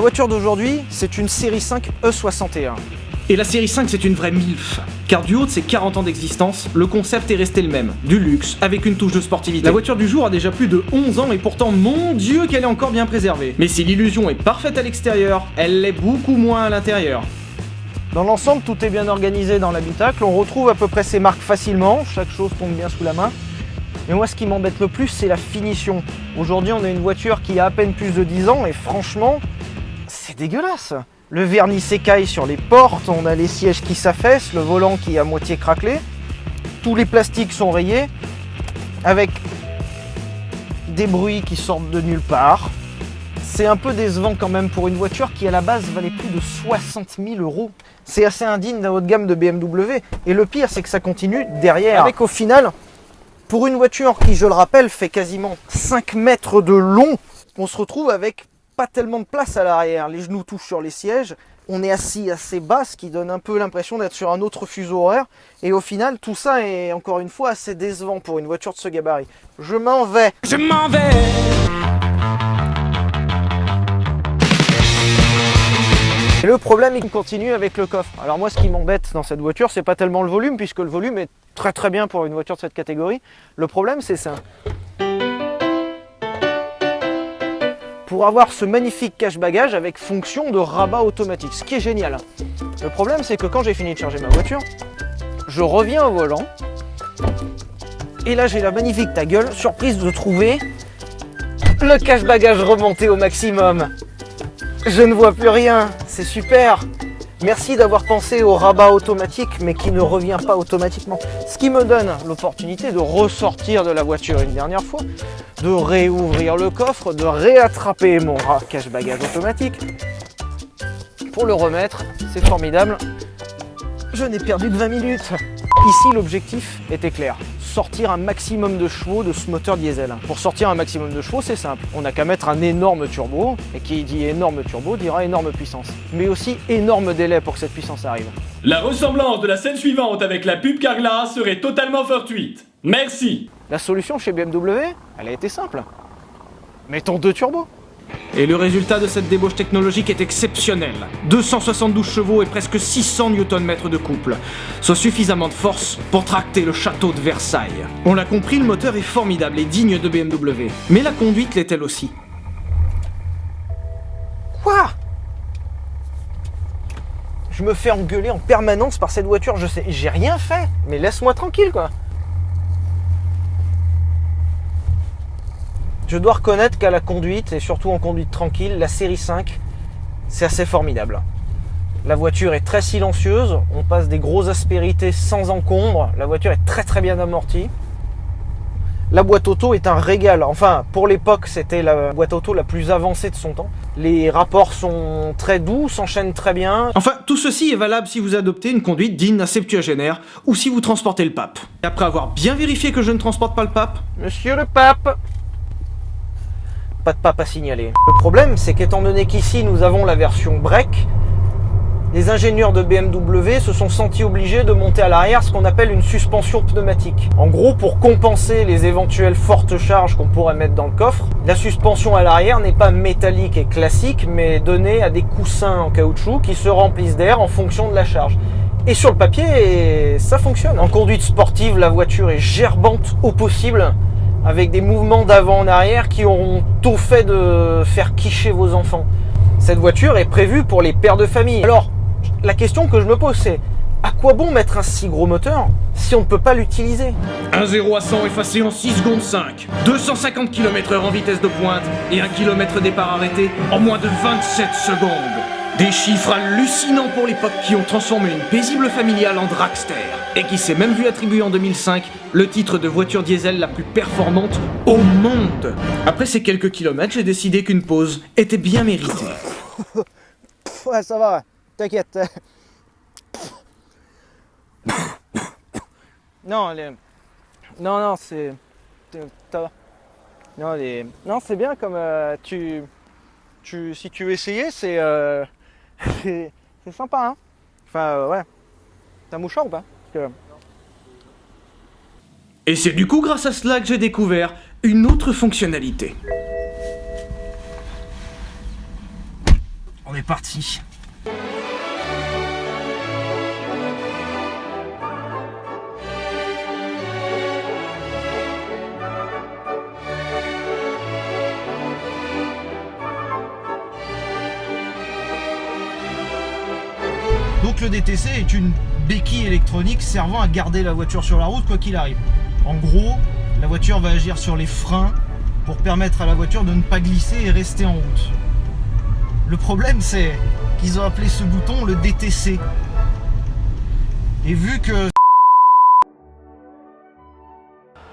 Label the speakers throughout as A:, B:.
A: La voiture d'aujourd'hui, c'est une série 5 E61.
B: Et la série 5, c'est une vraie MILF. Car du haut de ses 40 ans d'existence, le concept est resté le même. Du luxe, avec une touche de sportivité. La voiture du jour a déjà plus de 11 ans et pourtant, mon Dieu, qu'elle est encore bien préservée. Mais si l'illusion est parfaite à l'extérieur, elle l'est beaucoup moins à l'intérieur.
A: Dans l'ensemble, tout est bien organisé dans l'habitacle. On retrouve à peu près ces marques facilement. Chaque chose tombe bien sous la main. Mais moi, ce qui m'embête le plus, c'est la finition. Aujourd'hui, on a une voiture qui a à peine plus de 10 ans et franchement, c'est dégueulasse. Le vernis s'écaille sur les portes, on a les sièges qui s'affaissent, le volant qui est à moitié craquelé. Tous les plastiques sont rayés, avec des bruits qui sortent de nulle part. C'est un peu décevant quand même pour une voiture qui à la base valait plus de 60 000 €. C'est assez indigne d'un haut de gamme de BMW. Et le pire, c'est que ça continue derrière. Avec au final, pour une voiture qui, je le rappelle, fait quasiment 5 mètres de long, on se retrouve avec pas tellement de place à l'arrière. Les genoux touchent sur les sièges. On est assis assez bas, ce qui donne un peu l'impression d'être sur un autre fuseau horaire. Et au final, tout ça est encore une fois assez décevant pour une voiture de ce gabarit. Je m'en vais.
B: Je m'en vais.
A: Et le problème, il continue avec le coffre. Alors moi, ce qui m'embête dans cette voiture, c'est pas tellement le volume, puisque le volume est très très bien pour une voiture de cette catégorie. Le problème, c'est ça. Pour avoir ce magnifique cache-bagages avec fonction de rabat automatique, ce qui est génial. Le problème, c'est que quand j'ai fini de charger ma voiture, je reviens au volant, et là j'ai la magnifique ta gueule, surprise de trouver le cache-bagages remonté au maximum. Je ne vois plus rien, c'est super. Merci d'avoir pensé au rabat automatique, mais qui ne revient pas automatiquement. Ce qui me donne l'opportunité de ressortir de la voiture une dernière fois, de réouvrir le coffre, de réattraper mon cache-bagages automatique. Pour le remettre, c'est formidable. Je n'ai perdu que 20 minutes. Ici, l'objectif était clair. Sortir un maximum de chevaux de ce moteur diesel. Pour sortir un maximum de chevaux, c'est simple. On n'a qu'à mettre un énorme turbo, et qui dit énorme turbo dira énorme puissance. Mais aussi énorme délai pour que cette puissance arrive.
C: La ressemblance de la scène suivante avec la pub Carglass serait totalement fortuite. Merci.
A: La solution chez BMW, elle a été simple. Mettons 2 turbos.
B: Et le résultat de cette débauche technologique est exceptionnel. 272 chevaux et presque 600 Nm de couple, soit suffisamment de force pour tracter le château de Versailles. On l'a compris, le moteur est formidable et digne de BMW. Mais la conduite l'est-elle aussi.
A: Quoi ? Je me fais engueuler en permanence par cette voiture, je sais, j'ai rien fait, mais laisse-moi tranquille quoi. Je dois reconnaître qu'à la conduite, et surtout en conduite tranquille, la série 5, c'est assez formidable. La voiture est très silencieuse, on passe des grosses aspérités sans encombre, la voiture est très très bien amortie. La boîte auto est un régal, enfin pour l'époque c'était la boîte auto la plus avancée de son temps. Les rapports sont très doux, s'enchaînent très bien.
B: Enfin, tout ceci est valable si vous adoptez une conduite digne d'un septuagénaire ou si vous transportez le pape. Et après avoir bien vérifié que je ne transporte pas le pape,
A: Monsieur le pape, pas de pape à signaler. Le problème, c'est qu'étant donné qu'ici nous avons la version break, les ingénieurs de BMW se sont sentis obligés de monter à l'arrière ce qu'on appelle une suspension pneumatique. En gros, pour compenser les éventuelles fortes charges qu'on pourrait mettre dans le coffre, la suspension à l'arrière n'est pas métallique et classique, mais donnée à des coussins en caoutchouc qui se remplissent d'air en fonction de la charge. Et sur le papier, ça fonctionne. En conduite sportive, la voiture est gerbante au possible, avec des mouvements d'avant en arrière qui auront tout fait de faire quicher vos enfants. Cette voiture est prévue pour les pères de famille. Alors, la question que je me pose, c'est à quoi bon mettre un si gros moteur si on ne peut pas l'utiliser ?
B: 1 0 à 100 effacé en 6 secondes 5, 250 km/h en vitesse de pointe et 1 km départ arrêté en moins de 27 secondes. Des chiffres hallucinants pour l'époque qui ont transformé une paisible familiale en dragster et qui s'est même vu attribuer en 2005 le titre de voiture diesel la plus performante au monde. Après ces quelques kilomètres, j'ai décidé qu'une pause était bien méritée.
A: Ouais, ça va, t'inquiète. Non, non, c'est... Ça va. Non, c'est bien comme si tu veux essayer, c'est sympa, hein. Enfin, ouais. T'as un mouchoir ou pas?
B: Et c'est du coup grâce à cela que j'ai découvert une autre fonctionnalité.
A: On est parti. Donc le DTC est une béquille électronique servant à garder la voiture sur la route quoi qu'il arrive. En gros, la voiture va agir sur les freins pour permettre à la voiture de ne pas glisser et rester en route. Le problème c'est qu'ils ont appelé ce bouton le DTC. Et vu que...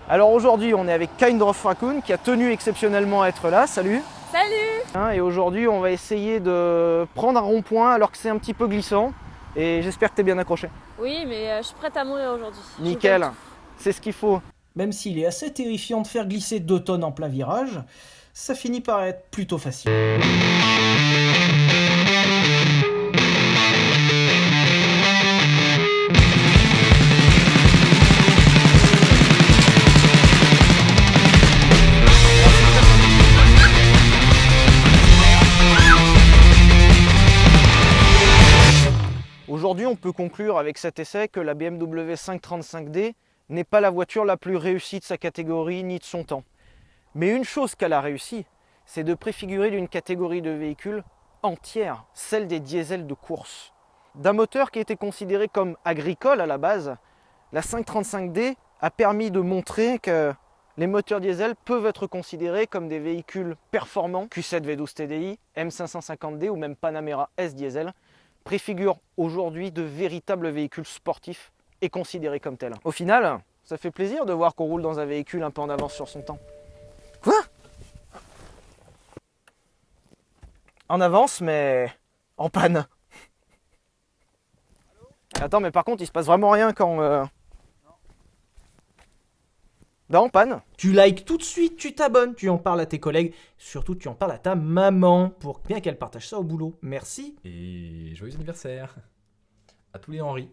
A: Alors aujourd'hui on est avec Kind of Raccoon qui a tenu exceptionnellement à être là. Salut.
D: Salut!
A: Et aujourd'hui on va essayer de prendre un rond-point alors que c'est un petit peu glissant. Et j'espère que tu es bien accroché.
D: Oui, mais je suis prête à mourir aujourd'hui.
A: Nickel, c'est ce qu'il faut. Même s'il est assez terrifiant de faire glisser 2 tonnes en plein virage, ça finit par être plutôt facile. Aujourd'hui, on peut conclure avec cet essai que la BMW 535D n'est pas la voiture la plus réussie de sa catégorie ni de son temps. Mais une chose qu'elle a réussi, c'est de préfigurer d'une catégorie de véhicules entière, celle des diesels de course. D'un moteur qui était considéré comme agricole à la base, la 535D a permis de montrer que les moteurs diesel peuvent être considérés comme des véhicules performants. Q7 V12 TDI, M550D ou même Panamera S diesel préfigurent aujourd'hui de véritables véhicules sportifs et considérés comme tels. Au final, ça fait plaisir de voir qu'on roule dans un véhicule un peu en avance sur son temps. Quoi ? En avance, mais en panne. Attends, mais par contre, il se passe vraiment rien quand... Bah en panne. Tu likes tout de suite, tu t'abonnes, tu en parles à tes collègues, surtout tu en parles à ta maman pour bien qu'elle partage ça au boulot. Merci.
E: Et joyeux anniversaire à tous les Henri.